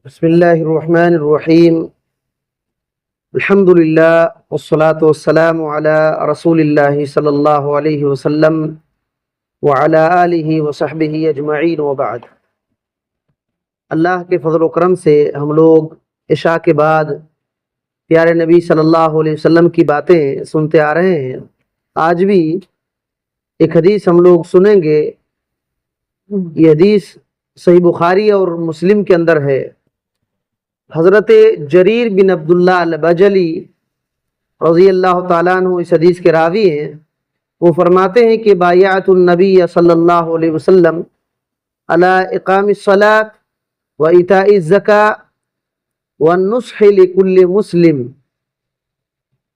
بسم اللہ الرحمن الرحیم الحمد للہ والصلاة والسلام علی رسول اللہ صلی اللہ علیہ وسلم وعلی آلہ وصحبہ اجمعین وبعد۔ اللہ کے فضل و کرم سے ہم لوگ عشاء کے بعد پیارے نبی صلی اللہ علیہ وسلم کی باتیں سنتے آ رہے ہیں۔ آج بھی ایک حدیث ہم لوگ سنیں گے۔ یہ حدیث صحیح بخاری اور مسلم کے اندر ہے۔ حضرت جریر بن عبداللہ البجلی رضی اللہ تعالیٰ عنہ اس حدیث کے راوی ہیں۔ وہ فرماتے ہیں کہ بایعت النبی صلی اللہ علیہ وسلم علی اقام الصلاۃ و ایتاء الزکاۃ والنصح لکل مسلم۔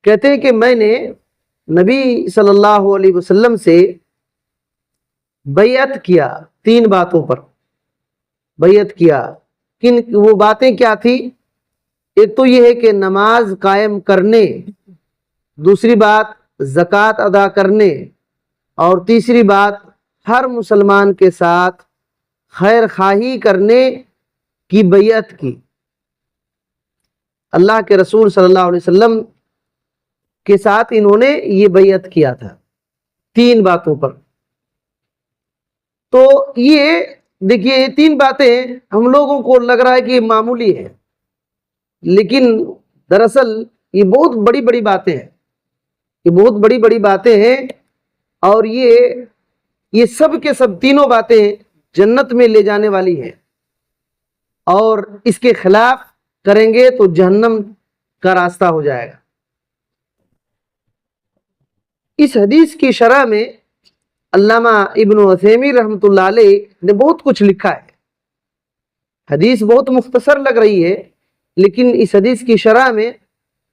کہتے ہیں کہ میں نے نبی صلی اللہ علیہ وسلم سے بیعت کیا، تین باتوں پر بیعت کیا۔ کن وہ باتیں کیا تھی؟ ایک تو یہ ہے کہ نماز قائم کرنے، دوسری بات زکوٰۃ ادا کرنے، اور تیسری بات ہر مسلمان کے ساتھ خیر خواہی کرنے کی بیعت کی۔ اللہ کے رسول صلی اللہ علیہ وسلم کے ساتھ انہوں نے یہ بیعت کیا تھا تین باتوں پر۔ تو یہ دیکھیے، یہ تین باتیں ہم لوگوں کو لگ رہا ہے کہ یہ معمولی ہے، لیکن دراصل یہ بہت بڑی بڑی باتیں ہیں، یہ بہت بڑی بڑی باتیں ہیں، اور یہ سب کے سب تینوں باتیں جنت میں لے جانے والی ہیں، اور اس کے خلاف کریں گے تو جہنم کا راستہ ہو جائے گا۔ اس حدیث کی شرح میں علامہ ابن عثیمین رحمۃ اللہ علیہ نے بہت کچھ لکھا ہے۔ حدیث بہت مختصر لگ رہی ہے، لیکن اس حدیث کی شرح میں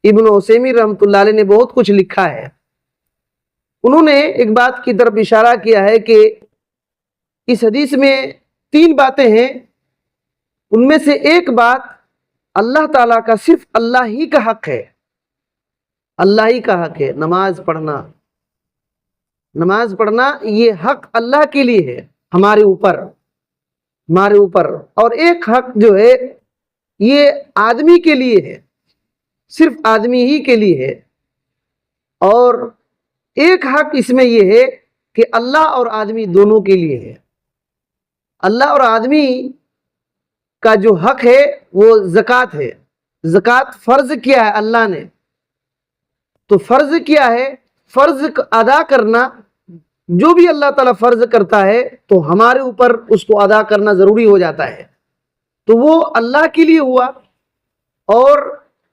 ابن عثیمین رحمۃ اللہ علیہ نے بہت کچھ لکھا ہے۔ انہوں نے ایک بات کی طرف اشارہ کیا ہے کہ اس حدیث میں تین باتیں ہیں، ان میں سے ایک بات اللہ تعالیٰ کا، صرف اللہ ہی کا حق ہے، اللہ ہی کا حق ہے۔ نماز پڑھنا یہ حق اللہ کے لیے ہے، ہمارے اوپر، اور ایک حق جو ہے یہ آدمی کے لیے ہے، صرف آدمی ہی کے لیے ہے، اور ایک حق اس میں یہ ہے کہ اللہ اور آدمی دونوں کے لیے ہے۔ اللہ اور آدمی کا جو حق ہے وہ زکوٰۃ ہے۔ زکوٰۃ فرض کیا ہے اللہ نے، تو فرض کیا ہے؟ فرض ادا کرنا، جو بھی اللہ تعالیٰ فرض کرتا ہے تو ہمارے اوپر اس کو ادا کرنا ضروری ہو جاتا ہے، تو وہ اللہ کے لیے ہوا۔ اور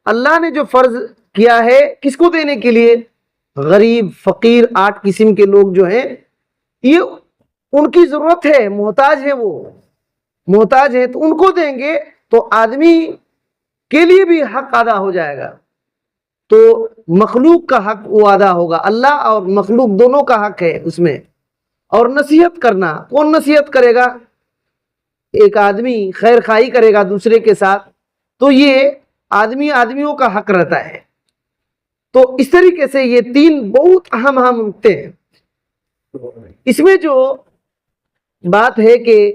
اللہ نے جو فرض کیا ہے کس کو دینے کے لیے؟ غریب، فقیر، 8 قسم کے لوگ جو ہیں، یہ ان کی ضرورت ہے، محتاج ہے، وہ محتاج ہے، تو ان کو دیں گے تو آدمی کے لیے بھی حق ادا ہو جائے گا، تو مخلوق کا حق وہ ادا ہوگا۔ اللہ اور مخلوق دونوں کا حق ہے اس میں۔ اور نصیحت کرنا، کون نصیحت کرے گا؟ ایک آدمی خیر خواہی کرے گا دوسرے کے ساتھ، تو یہ آدمیوں کا حق رہتا ہے۔ تو اس طریقے سے یہ تین بہت اہم نکتے ہیں۔ اس میں جو بات ہے کہ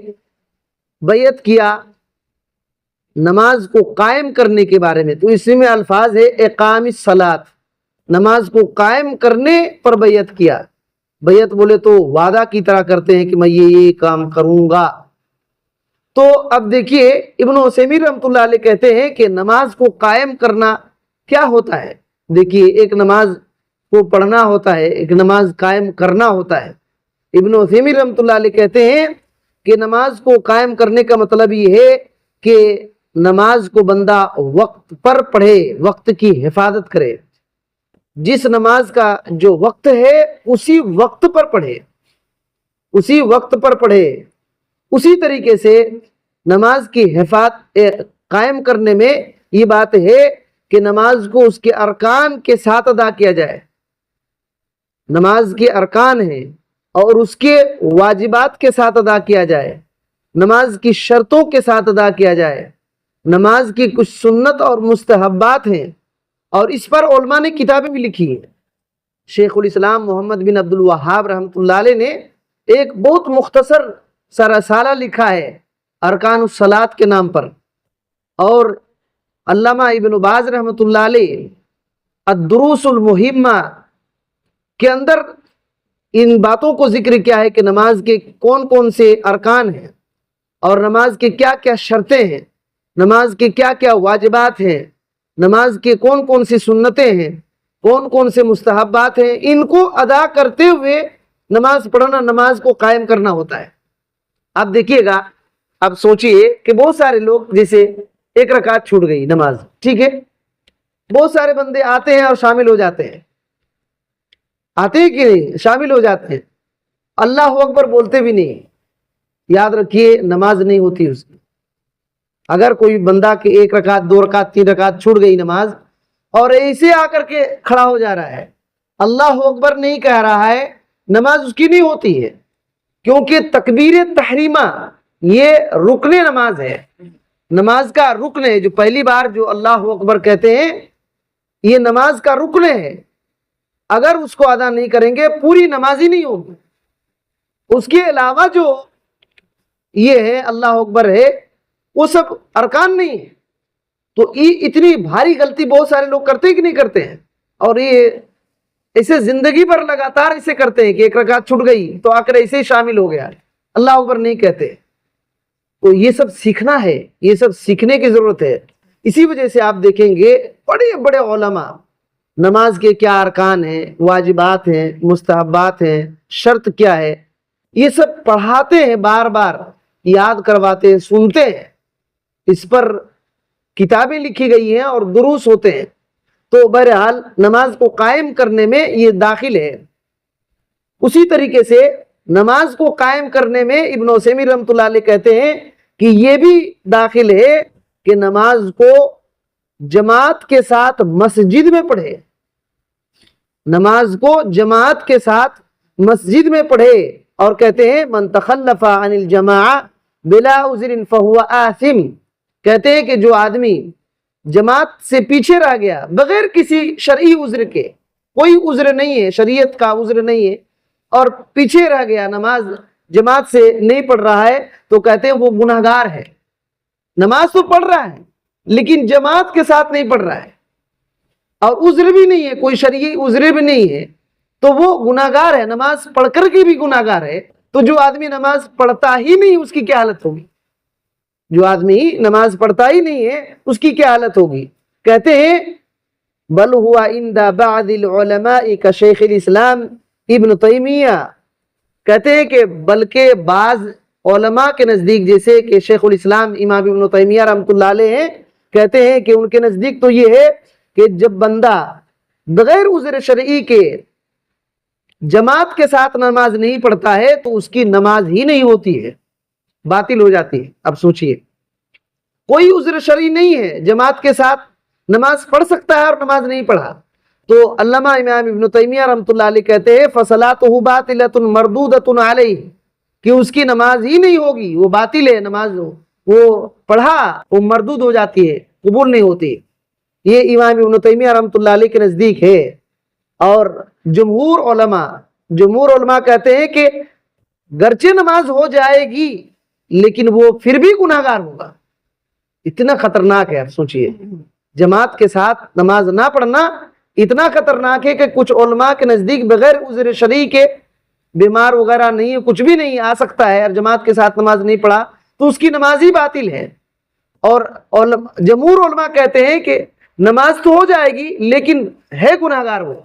بیعت کیا نماز کو قائم کرنے کے بارے میں، تو اس میں الفاظ ہے اقام الصلاۃ، نماز کو قائم کرنے پر بیعت کیا۔ بیعت بولے تو وعدہ کی طرح کرتے ہیں کہ میں یہ کام کروں گا۔ تو اب دیکھیے، ابن عثیمین رحمۃ اللہ علیہ کہتے ہیں کہ نماز کو قائم کرنا کیا ہوتا ہے۔ دیکھیے، ایک نماز کو پڑھنا ہوتا ہے، ایک نماز قائم کرنا ہوتا ہے۔ ابن عثیمین رحمۃ اللہ علیہ کہتے ہیں کہ نماز کو قائم کرنے کا مطلب یہ ہے کہ نماز کو بندہ وقت پر پڑھے، وقت کی حفاظت کرے، جس نماز کا جو وقت ہے اسی وقت پر پڑھے، اسی طریقے سے نماز کی حفاظت قائم کرنے میں یہ بات ہے کہ نماز کو اس کے ارکان کے ساتھ ادا کیا جائے۔ نماز کے ارکان ہیں اور اس کے واجبات کے ساتھ ادا کیا جائے، نماز کی شرطوں کے ساتھ ادا کیا جائے۔ نماز کی کچھ سنت اور مستحبات ہیں، اور اس پر علماء نے کتابیں بھی لکھی ہیں۔ شیخ الاسلام محمد بن عبد الوہاب رحمۃ اللہ علیہ نے ایک بہت مختصر سا رسالہ لکھا ہے ارکان الصلاۃ کے نام پر۔ اور علامہ ابن باز رحمۃ اللہ علیہ الدروس المہمہ کے اندر ان باتوں کو ذکر کیا ہے کہ نماز کے کون کون سے ارکان ہیں اور نماز کے کیا کیا شرطیں ہیں، نماز کے کیا کیا واجبات ہیں، نماز کے کون کون سی سنتیں ہیں، کون کون سے مستحبات ہیں، ان کو ادا کرتے ہوئے نماز پڑھنا، نماز کو قائم کرنا ہوتا ہے۔ اب دیکھیے گا، اب سوچئے کہ بہت سارے لوگ، جیسے ایک رکعت چھوٹ گئی نماز، ٹھیک ہے، بہت سارے بندے آتے ہیں اور شامل ہو جاتے ہیں، آتے ہیں کہ نہیں، شامل ہو جاتے ہیں، اللہ اکبر بولتے بھی نہیں۔ یاد رکھیے نماز نہیں ہوتی اس کی۔ اگر کوئی بندہ کہ ایک رکعت، دو رکعت، تین رکعت چھوٹ گئی نماز، اور ایسے آ کر کے کھڑا ہو جا رہا ہے، اللہ اکبر نہیں کہہ رہا ہے، نماز اس کی نہیں ہوتی ہے، کیونکہ تکبیر تحریمہ یہ رکن نماز ہے، نماز کا رکن ہے۔ جو پہلی بار جو اللہ اکبر کہتے ہیں یہ نماز کا رکن ہے، اگر اس کو ادا نہیں کریں گے پوری نماز ہی نہیں ہوگی۔ اس کے علاوہ جو یہ ہے اللہ اکبر ہے، وہ سب ارکان نہیں ہے۔ تو یہ اتنی بھاری غلطی بہت سارے لوگ کرتے ہیں کہ نہیں کرتے ہیں، اور یہ ایسے زندگی بھر لگاتار ایسے کرتے ہیں کہ ایک رکعت چھوٹ گئی تو آ کر ایسے ہی شامل ہو گیا، اللہ اکبر نہیں کہتے۔ تو یہ سب سیکھنا ہے، یہ سب سیکھنے کی ضرورت ہے۔ اسی وجہ سے آپ دیکھیں گے بڑے بڑے علماء نماز کے کیا ارکان ہیں، واجبات ہیں، مستحبات ہیں، شرط کیا ہے، یہ سب پڑھاتے ہیں، بار بار یاد کرواتے ہیں، سنتے ہیں، اس پر کتابیں لکھی گئی ہیں اور دروس ہوتے ہیں۔ تو بہرحال نماز کو قائم کرنے میں یہ داخل ہے۔ اسی طریقے سے نماز کو قائم کرنے میں ابن عثیمین رحمۃ اللہ علیہ کہتے ہیں کہ یہ بھی داخل ہے کہ نماز کو جماعت کے ساتھ مسجد میں پڑھے، نماز کو جماعت کے ساتھ مسجد میں پڑھے، اور کہتے ہیں من تخلف عن الجماعہ بلا عذر فہو آثم، کہتے ہیں کہ جو آدمی جماعت سے پیچھے رہ گیا بغیر کسی شرعی عذر کے، کوئی عذر نہیں ہے، شریعت کا عذر نہیں ہے، اور پیچھے رہ گیا، نماز جماعت سے نہیں پڑھ رہا ہے، تو کہتے ہیں وہ گناہگار ہے۔ نماز تو پڑھ رہا ہے لیکن جماعت کے ساتھ نہیں پڑھ رہا ہے، اور عذر بھی نہیں ہے، کوئی شرعی عذر بھی نہیں ہے، تو وہ گناہگار ہے، نماز پڑھ کر کے بھی گناہگار ہے۔ تو جو آدمی نماز پڑھتا ہی نہیں اس کی کیا حالت ہوگی؟ جو آدمی نماز پڑھتا ہی نہیں ہے اس کی کیا حالت ہوگی؟ کہتے ہیں بل ہوا عند بعض العلماء کا شیخ الاسلام ابن تیمیہ، کہتے ہیں کہ بلکہ بعض علماء کے نزدیک، جیسے کہ شیخ الاسلام امام ابن تیمیہ رحمۃ اللہ علیہ ہیں، کہتے ہیں کہ ان کے نزدیک تو یہ ہے کہ جب بندہ بغیر عذر شرعی کے جماعت کے ساتھ نماز نہیں پڑھتا ہے تو اس کی نماز ہی نہیں ہوتی ہے، باطل ہو جاتی ہے۔ اب سوچئے کوئی عذر شرعی نہیں ہے، جماعت کے ساتھ نماز پڑھ سکتا ہے اور نماز نہیں پڑھا، تو علامہ امام ابن تیمیہ رحمۃ اللہ علیہ کہتے ہیں فصلاتہ باطلۃ مردودۃ علیہ، کہ اس کی نماز ہی نہیں ہوگی، وہ باطل ہے، نماز وہ پڑھا وہ مردود ہو جاتی ہے، قبول نہیں ہوتی۔ یہ امام ابن تیمیہ رحمۃ اللہ علیہ کے نزدیک ہے۔ اور جمہور علماء کہتے ہیں کہ گرچہ نماز ہو جائے گی لیکن وہ پھر بھی گناہگار ہوگا۔ اتنا خطرناک ہے، آپ سوچئے جماعت کے ساتھ نماز نہ پڑھنا اتنا خطرناک ہے کہ کچھ علماء کے نزدیک بغیر عذر شرعی کے، بیمار وغیرہ نہیں، کچھ بھی نہیں آ سکتا ہے، اور جماعت کے ساتھ نماز نہیں پڑھا تو اس کی نماز ہی باطل ہے۔ اور جمہور علماء کہتے ہیں کہ نماز تو ہو جائے گی لیکن ہے گناہگار، وہ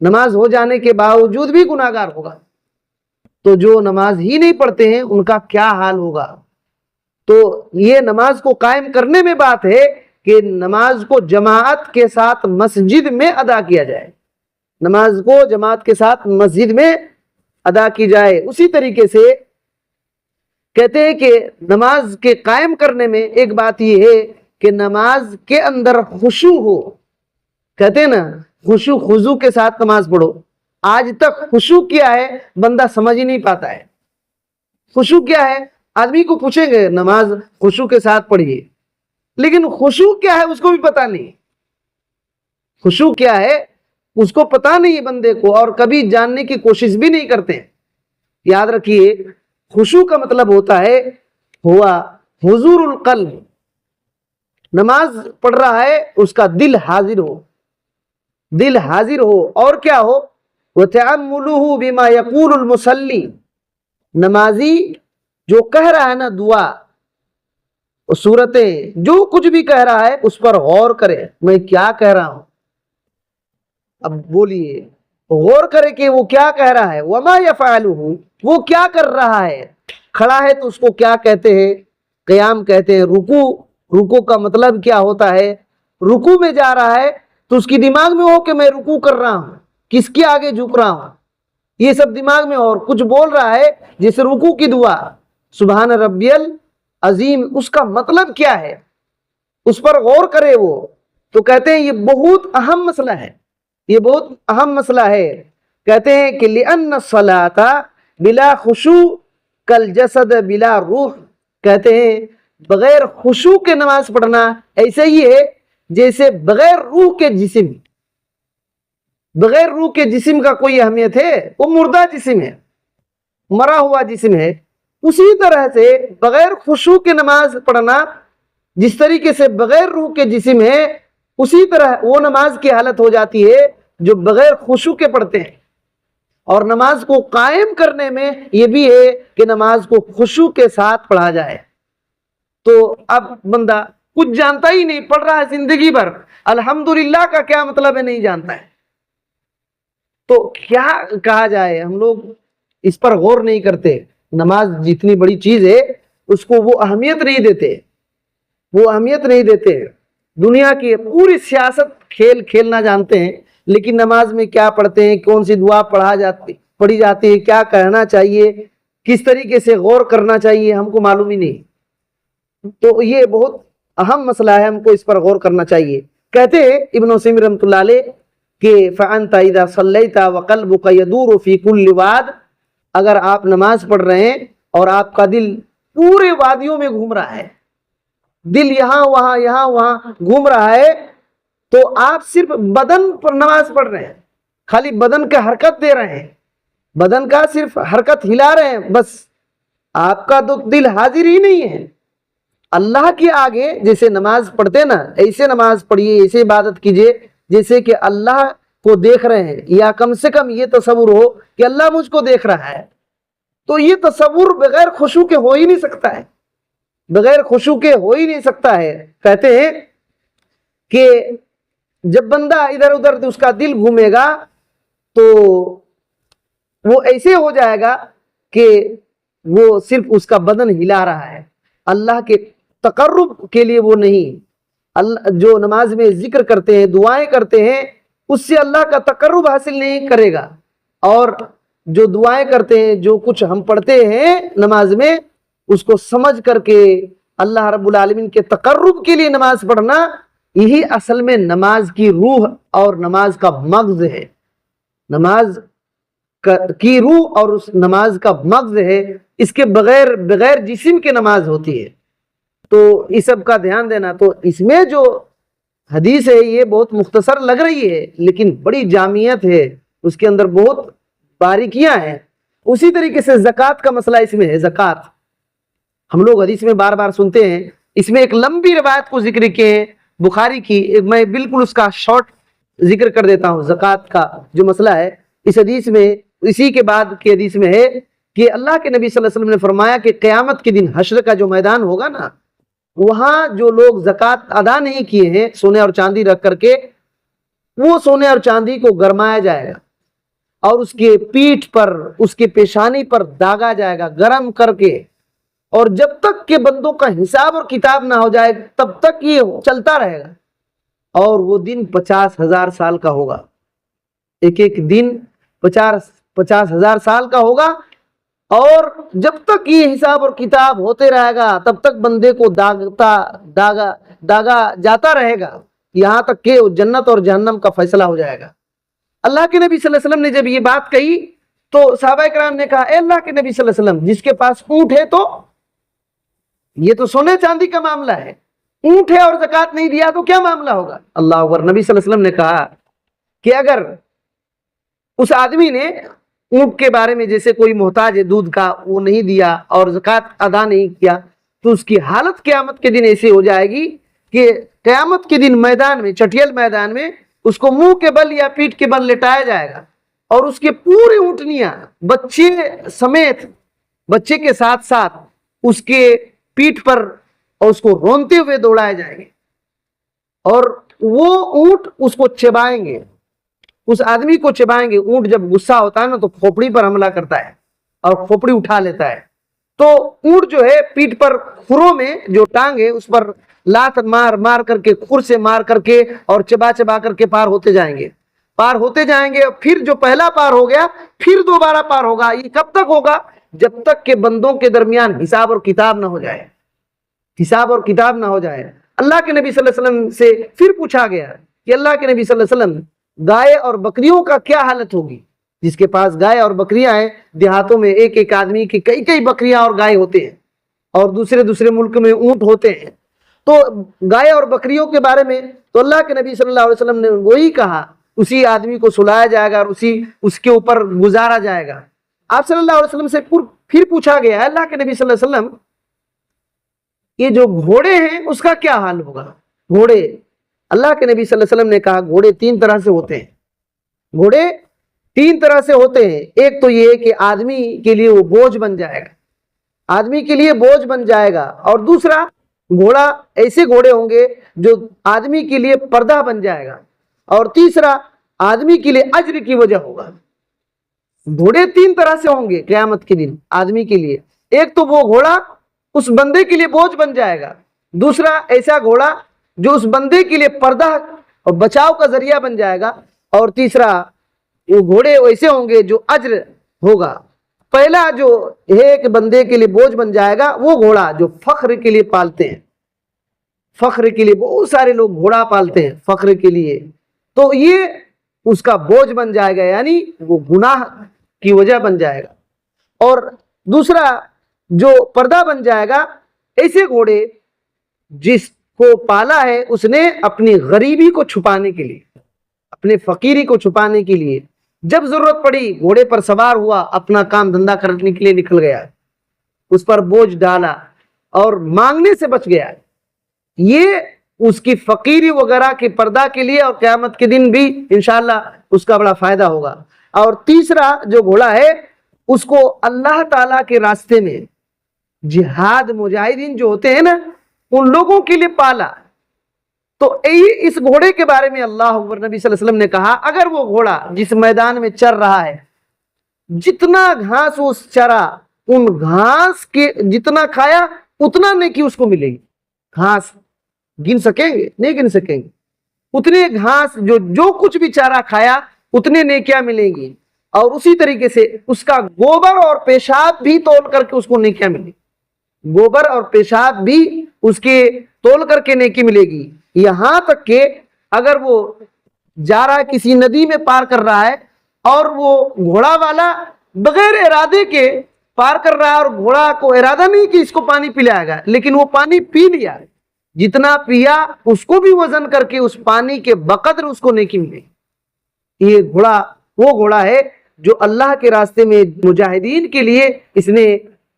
نماز ہو جانے کے باوجود بھی گناہگار ہوگا۔ تو جو نماز ہی نہیں پڑھتے ہیں ان کا کیا حال ہوگا؟ تو یہ نماز کو قائم کرنے میں بات ہے کہ نماز کو جماعت کے ساتھ مسجد میں ادا کیا جائے، نماز کو جماعت کے ساتھ مسجد میں ادا کی جائے۔ اسی طریقے سے کہتے ہیں کہ نماز کے قائم کرنے میں ایک بات یہ ہے کہ نماز کے اندر خشوع ہو، کہتے ہیں نا خشوع خضوع کے ساتھ نماز پڑھو۔ آج تک خشوع کیا ہے بندہ سمجھ ہی نہیں پاتا ہے۔ خشوع کیا ہے؟ آدمی کو پوچھیں گے نماز خشوع کے ساتھ پڑھیے، لیکن خشوع کیا ہے اس کو بھی پتا نہیں، خشوع کیا ہے اس کو پتا نہیں ہے بندے کو، اور کبھی جاننے کی کوشش بھی نہیں کرتے۔ یاد رکھیے خشوع کا مطلب ہوتا ہے ہوا حضور القلب، نماز پڑھ رہا ہے اس کا دل حاضر ہو، دل حاضر ہو، اور کیا ہو، وَتَعَمُّلُهُ بِمَا يَقُولُ الْمُصَلِّ، نمازی جو کہہ رہا ہے نا دعا، صورتیں، جو کچھ بھی کہہ رہا ہے اس پر غور کرے، میں کیا کہہ رہا ہوں، اب بولیے، غور کرے کہ وہ کیا کہہ رہا ہے، وَمَا يَفْعَلُهُ، وہ کیا کر رہا ہے، کھڑا ہے تو اس کو کیا کہتے ہیں، قیام کہتے ہیں، رکوع کا مطلب کیا ہوتا ہے، رکوع میں جا رہا ہے تو اس کی دماغ میں ہو کہ میں رکوع کر رہا ہوں، کس کے آگے جھک رہا ہوں، یہ سب دماغ میں، اور کچھ بول رہا ہے جیسے رکوع کی دعا سبحان ربی العظیم، اس کا مطلب کیا ہے، اس پر غور کرے وہ، تو کہتے ہیں یہ بہت اہم مسئلہ ہے، یہ بہت اہم مسئلہ ہے، کہتے ہیں کہ لِأَنَّ الصَّلَاةَ بِلَا خُشُوع كَالْجَسَدِ بِلَا روح، کہتے ہیں بغیر خشوع کے نماز پڑھنا ایسے ہی ہے جیسے بغیر روح کے جسم، بغیر روح کے جسم کا کوئی اہمیت ہے، وہ مردہ جسم ہے، مرا ہوا جسم ہے، اسی طرح سے بغیر خشوع کے نماز پڑھنا جس طریقے سے بغیر روح کے جسم ہے، اسی طرح وہ نماز کی حالت ہو جاتی ہے جو بغیر خشوع کے پڑھتے ہیں، اور نماز کو قائم کرنے میں یہ بھی ہے کہ نماز کو خشوع کے ساتھ پڑھا جائے۔ تو اب بندہ کچھ جانتا ہی نہیں، پڑھ رہا ہے زندگی بھر، الحمدللہ کا کیا مطلب ہے نہیں جانتا ہے، تو کیا کہا جائے، ہم لوگ اس پر غور نہیں کرتے، نماز جتنی بڑی چیز ہے اس کو وہ اہمیت نہیں دیتے، وہ اہمیت نہیں دیتے، دنیا کی پوری سیاست کھیلنا جانتے ہیں، لیکن نماز میں کیا پڑھتے ہیں، کون سی دعا پڑھی جاتی ہے، کیا کہنا چاہیے، کس طریقے سے غور کرنا چاہیے، ہم کو معلوم ہی نہیں، تو یہ بہت اہم مسئلہ ہے، ہم کو اس پر غور کرنا چاہیے۔ کہتے ہیں ابن عثیمین رحمۃ اللہ علیہ کہ فَأَنْتَ إِذَا صَلَّيْتَ وَقَلْبُكَ يَدُورُ فِي كُلِّ وَادٍ، اگر آپ نماز پڑھ رہے ہیں اور آپ کا دل پورے وادیوں میں گھوم رہا ہے، دل یہاں وہاں گھوم رہا ہے، تو آپ صرف بدن پر نماز پڑھ رہے ہیں، خالی بدن کا حرکت دے رہے ہیں، بدن کا صرف حرکت ہلا رہے ہیں، بس آپ کا تو دل حاضر ہی نہیں ہے اللہ کے آگے۔ جیسے نماز پڑھتے نا، ایسے نماز پڑھیے، ایسے عبادت کیجئے جیسے کہ اللہ کو دیکھ رہے ہیں، یا کم سے کم یہ تصور ہو کہ اللہ مجھ کو دیکھ رہا ہے، تو یہ تصور بغیر خشوع کے ہو ہی نہیں سکتا ہے، بغیر خشوع کے ہو ہی نہیں سکتا ہے۔ کہتے ہیں کہ جب بندہ ادھر ادھر اس کا دل گھومے گا تو وہ ایسے ہو جائے گا کہ وہ صرف اس کا بدن ہلا رہا ہے، اللہ کے تقرب کے لیے وہ نہیں، جو نماز میں ذکر کرتے ہیں، دعائیں کرتے ہیں، اس سے اللہ کا تقرب حاصل نہیں کرے گا، اور جو دعائیں کرتے ہیں، جو کچھ ہم پڑھتے ہیں نماز میں، اس کو سمجھ کر کے اللہ رب العالمین کے تقرب کے لیے نماز پڑھنا، یہی اصل میں نماز کی روح اور نماز کا مغز ہے، نماز کی روح اور اس نماز کا مغز ہے، اس کے بغیر جسم کے نماز ہوتی ہے، تو اس سب کا دھیان دینا۔ تو اس میں جو حدیث ہے یہ بہت مختصر لگ رہی ہے لیکن بڑی جامعیت ہے، اس کے اندر بہت باریکیاں ہیں۔ اسی طریقے سے زکوٰۃ کا مسئلہ اس میں ہے، زکوٰۃ ہم لوگ حدیث میں بار بار سنتے ہیں، اس میں ایک لمبی روایت کو ذکر کیے ہیں بخاری کی، میں بالکل اس کا شارٹ ذکر کر دیتا ہوں۔ زکوٰۃ کا جو مسئلہ ہے اس حدیث میں، اسی کے بعد کی حدیث میں ہے کہ اللہ کے نبی صلی اللہ علیہ وسلم نے فرمایا کہ قیامت کے دن حشر کا جو میدان ہوگا نا، وہاں جو لوگ زکوٰۃ ادا نہیں کیے ہیں سونے اور چاندی رکھ کر کے، وہ سونے اور چاندی کو گرمایا جائے گا اور اس کے پیٹھ پر، اس کے پیشانی پر داغا جائے گا گرم کر کے، اور جب تک کہ بندوں کا حساب اور کتاب نہ ہو جائے تب تک یہ چلتا رہے گا، اور وہ دن 50,000 سال کا ہوگا، ایک ایک دن 50,000 سال کا ہوگا، اور جب تک یہ حساب اور کتاب ہوتے رہے گا تب تک بندے کو داغا جاتا رہے گا، یہاں تک کہ جنت اور جہنم کا فیصلہ ہو جائے گا۔ اللہ کے نبی صلی اللہ علیہ وسلم نے جب یہ بات کہی تو صحابہ کرام نے کہا، اے اللہ کے نبی صلی اللہ علیہ وسلم، جس کے پاس اونٹ ہے تو یہ تو سونے چاندی کا معاملہ ہے، اونٹ ہے اور زکوٰۃ نہیں دیا تو کیا معاملہ ہوگا؟ اللہ اکبر۔ نبی صلی اللہ علیہ وسلم نے کہا کہ اگر اس آدمی نے اونٹ کے بارے میں، جیسے کوئی محتاج ہے دودھ کا، وہ نہیں دیا اور زکوٰۃ ادا نہیں کیا، تو اس کی حالت قیامت کے دن ایسی ہو جائے گی کہ قیامت کے دن میدان میں، چٹیل میدان میں اس کو منہ کے بل یا پیٹھ کے بل لٹایا جائے گا، اور اس کے پوری اونٹنیاں بچے سمیت، بچے کے ساتھ ساتھ اس کے پیٹھ پر اور اس کو رونتے ہوئے دوڑائے جائیں گے، اور وہ اونٹ اس کو چبائیں گے، اس آدمی کو چبائیں گے۔ اونٹ جب غصہ ہوتا ہے نا تو کھوپڑی پر حملہ کرتا ہے اور کھوپڑی اٹھا لیتا ہے، تو اونٹ جو ہے پیٹھ پر کھروں میں جو ٹانگ ہے اس پر لات مار مار کر کے، کھر سے مار کر کے اور چبا چبا کر کے پار ہوتے جائیں گے، پار ہوتے جائیں گے۔ پھر جو پہلا پار ہو گیا پھر دوبارہ پار ہوگا۔ یہ کب تک ہوگا؟ جب تک کہ بندوں کے درمیان حساب اور کتاب نہ ہو جائے، حساب اور کتاب نہ ہو جائے۔ اللہ کے نبی صلی اللہ علیہ وسلم سے پھر پوچھا گیا کہ اللہ کے نبی صلی اللہ علیہ وسلم، گائے اور بکریوں کا کیا حالت ہوگی؟ جس کے پاس گائے اور بکریاں ہیں، دیہاتوں میں ایک ایک آدمی کی کئی کئی بکریاں اور گائے ہوتے ہیں، اور دوسرے دوسرے ملک میں اونٹ ہوتے ہیں، تو گائے اور بکریوں کے بارے میں تو اللہ کے نبی صلی اللہ علیہ وسلم نے وہی کہا، اسی آدمی کو سلایا جائے گا اور اس کے اوپر گزارا جائے گا۔ آپ صلی اللہ علیہ وسلم سے پھر پوچھا گیا ہے اللہ کے نبی صلی اللہ علیہ وسلم، یہ جو گھوڑے ہیں اس کا کیا حال ہوگا؟ گھوڑے، اللہ کے نبی صلی اللہ علیہ وسلم نے کہا گھوڑے تین طرح سے ہوتے ہیں، گھوڑے تین طرح سے ہوتے ہیں۔ ایک تو یہ کہ آدمی کے لیے وہ بوجھ بن جائے گا، آدمی کے لیے بوجھ بن جائے گا، اور دوسرا گھوڑا، ایسے گھوڑے ہوں گے جو آدمی کے لیے پردہ بن جائے گا، اور تیسرا آدمی کے لیے اجر کی وجہ ہوگا۔ گھوڑے تین طرح سے ہوں گے قیامت کے دن آدمی کے لیے۔ ایک تو وہ گھوڑا اس بندے کے لیے بوجھ بن جائے گا، دوسرا ایسا گھوڑا جو اس بندے کے لیے پردہ اور بچاؤ کا ذریعہ بن جائے گا، اور تیسرا وہ گھوڑے ایسے ہوں گے جو اجر ہوگا۔ پہلا جو ایک بندے کے لیے بوجھ بن جائے گا وہ گھوڑا جو فخر کے لیے پالتے ہیں، فخر کے لیے بہت سارے لوگ گھوڑا پالتے ہیں فخر کے لیے، تو یہ اس کا بوجھ بن جائے گا، یعنی وہ گناہ کی وجہ بن جائے گا۔ اور دوسرا جو پردہ بن جائے گا، ایسے گھوڑے جس کو پالا ہے اس نے اپنی غریبی کو چھپانے کے لیے، اپنے فقیری کو چھپانے کے لیے، جب ضرورت پڑی گھوڑے پر سوار ہوا، اپنا کام دھندا کرنے کے لیے نکل گیا، اس پر بوجھ ڈالا اور مانگنے سے بچ گیا، یہ اس کی فقیری وغیرہ کے پردہ کے لیے، اور قیامت کے دن بھی انشاءاللہ اس کا بڑا فائدہ ہوگا۔ اور تیسرا جو گھوڑا ہے اس کو اللہ تعالیٰ کے راستے میں جہاد، مجاہدین جو ہوتے ہیں نا، ان لوگوں کے لیے پالا۔ تو اس گھوڑے کے بارے میں اللہ اکبر، نبی صلی اللہ علیہ وسلم نے کہا اگر وہ گھوڑا جس میدان میں چر رہا ہے، جتنا گھاس وہ چرا، ان گھاس کے جتنا کھایا اتنا نیکی اس کو ملے گی۔ گھاس گن سکیں گے؟ نہیں گن سکیں گے۔ اتنے گھاس جو کچھ بھی چارہ کھایا اتنے نیکیاں ملیں گی، اور اسی طریقے سے اس کا گوبر اور پیشاب بھی تول کر کے اس کو نیکیاں ملیں گی، گوبر اور پیشاب بھی اس کے تول کر کے نیکی ملے گی۔ یہاں تک کہ اگر وہ جا رہا ہے کسی ندی میں پار کر رہا ہے، اور وہ گھوڑا والا بغیر ارادے کے پار کر رہا ہے، اور گھوڑا کو ارادہ نہیں کہ اس کو پانی پلائے گا، لیکن وہ پانی پی لیا، جتنا پیا اس کو بھی وزن کر کے اس پانی کے بقدر اس کو نیکی ملے گی۔ یہ گھوڑا وہ گھوڑا ہے جو اللہ کے راستے میں مجاہدین کے لیے اس نے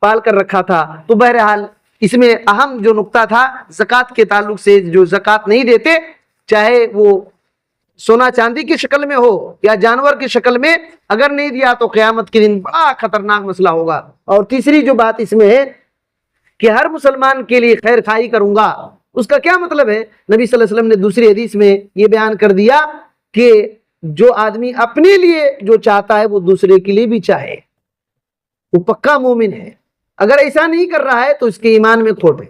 پال کر رکھا تھا۔ تو بہرحال اس میں اہم جو نقطہ تھا زکوٰۃ کے تعلق سے، جو زکوٰۃ نہیں دیتے، چاہے وہ سونا چاندی کی شکل میں ہو یا جانور کی شکل میں، اگر نہیں دیا تو قیامت کے دن بڑا خطرناک مسئلہ ہوگا۔ اور تیسری جو بات اس میں ہے کہ ہر مسلمان کے لیے خیر خواہی کروں گا، اس کا کیا مطلب ہے؟ نبی صلی اللہ علیہ وسلم نے دوسری حدیث میں یہ بیان کر دیا کہ جو آدمی اپنے لیے جو چاہتا ہے وہ دوسرے کے لیے بھی چاہے، وہ پکا مومن ہے۔ اگر ایسا نہیں کر رہا ہے تو اس کے ایمان میں کھوٹ ہے،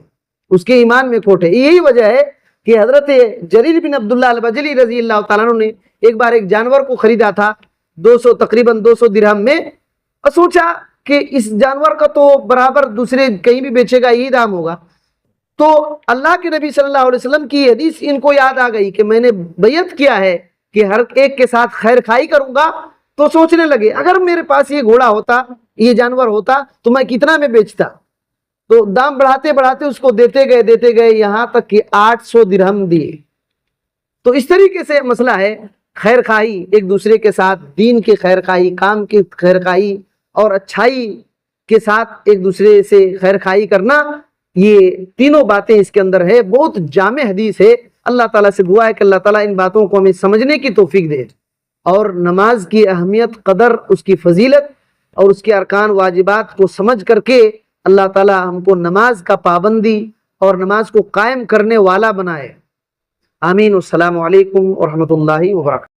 اس کے ایمان میں کھوٹ ہے۔ یہی وجہ ہے کہ حضرت جریر بن عبداللہ البجلی رضی اللہ تعالیٰ عنہ نے ایک بار ایک جانور کو خریدا تھا تقریباً 200 درہم میں، اور سوچا کہ اس جانور کا تو برابر دوسرے کہیں بھی بیچے گا یہی دام ہوگا۔ تو اللہ کے نبی صلی اللہ علیہ وسلم کی حدیث ان کو یاد آ گئی کہ میں نے بیعت کیا ہے کہ ہر ایک کے ساتھ خیر خواہی کروں گا۔ تو سوچنے لگے اگر میرے پاس یہ گھوڑا ہوتا، یہ جانور ہوتا تو میں کتنا میں بیچتا؟ تو دام بڑھاتے بڑھاتے اس کو دیتے گئے یہاں تک کہ 800 درہم دیے۔ تو اس طریقے سے مسئلہ ہے خیر خواہی، ایک دوسرے کے ساتھ دین کی خیر خواہی، کام کی خیر خواہی اور اچھائی کے ساتھ ایک دوسرے سے خیر خواہی کرنا، یہ تینوں باتیں اس کے اندر ہے، بہت جامع حدیث ہے۔ اللہ تعالیٰ سے دعا ہے کہ اللہ تعالیٰ ان باتوں کو ہمیں سمجھنے کی توفیق دے، اور نماز کی اہمیت، قدر، اس کی فضیلت اور اس کے ارکان واجبات کو سمجھ کر کے اللہ تعالیٰ ہم کو نماز کا پابندی اور نماز کو قائم کرنے والا بنائے۔ آمین۔ السلام علیکم ورحمۃ اللہ وبرکاتہ۔